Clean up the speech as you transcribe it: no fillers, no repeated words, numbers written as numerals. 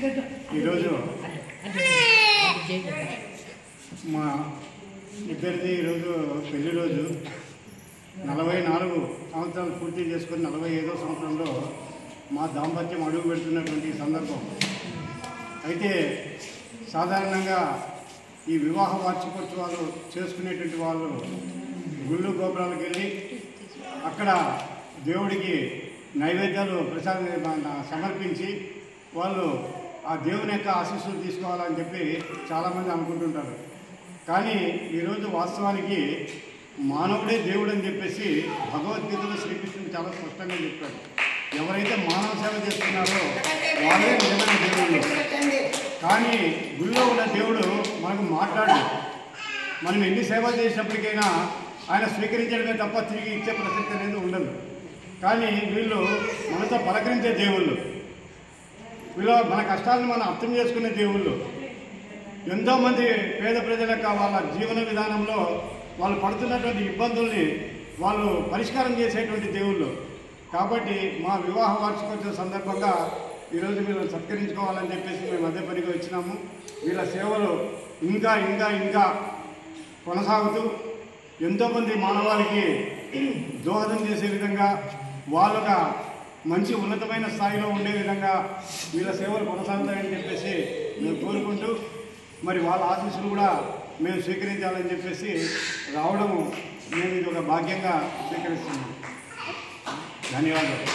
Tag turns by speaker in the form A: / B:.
A: ఈరోజు మా ఇద్దరిది ఈరోజు పెళ్లి రోజు 44 సంవత్సరాలు పూర్తి చేసుకుని 45వ సంవత్సరంలో మా దాంపత్యం అడుగు పెడుతున్నటువంటి సందర్భం. అయితే సాధారణంగా ఈ వివాహ వార్షికోత్సవాలు చేసుకునేటువంటి వాళ్ళు గుళ్ళు గోపురాలకు వెళ్ళి అక్కడ దేవుడికి నైవేద్యాలు సమర్పించి వాళ్ళు ఆ దేవుని యొక్క ఆశీస్సులు తీసుకోవాలని చెప్పి చాలామంది అనుకుంటుంటారు. కానీ ఈరోజు వాస్తవానికి మానవుడే దేవుడు అని చెప్పేసి భగవద్గీతలో శ్రీకృష్ణుడు చాలా స్పష్టంగా చెప్పాడు. ఎవరైతే మానవ సేవ చేస్తున్నారో వాళ్ళే నిజమైన దేవుళ్ళు. కానీ గుళ్ళో ఉన్న దేవుడు మనకు మాట్లాడు, మనం ఎన్ని సేవ చేసినప్పటికైనా ఆయన స్వీకరించడమే తప్ప తిరిగి ఇచ్చే ప్రసక్తి అనేది ఉండదు. కానీ వీళ్ళు మనతో పలకరించే దేవుళ్ళు, వీళ్ళు మన కష్టాలను మనం అర్థం చేసుకునే దేవుళ్ళు. ఎంతోమంది పేద ప్రజలకు వాళ్ళ జీవన విధానంలో వాళ్ళు పడుతున్నటువంటి ఇబ్బందుల్ని వాళ్ళు పరిష్కారం చేసేటువంటి దేవుళ్ళు. కాబట్టి మా వివాహ వార్షికోత్సవ సందర్భంగా ఈరోజు వీళ్ళని సత్కరించుకోవాలని చెప్పేసి మేము అదే పనిగా వచ్చినాము. వీళ్ళ సేవలు ఇంకా ఇంకా ఇంకా కొనసాగుతూ ఎంతోమంది మానవాళికి దోహదం చేసే విధంగా వాళ్ళొక మంచి ఉన్నతమైన స్థాయిలో ఉండే విధంగా వీళ్ళ సేవలు కొనసాగుతాయని చెప్పేసి మేము కోరుకుంటూ మరి వాళ్ళ ఆశీస్సులు కూడా మేము స్వీకరించాలని చెప్పేసి రావడము మేము ఇది ఒక భాగ్యంగా స్వీకరిస్తున్నాం. ధన్యవాదాలు.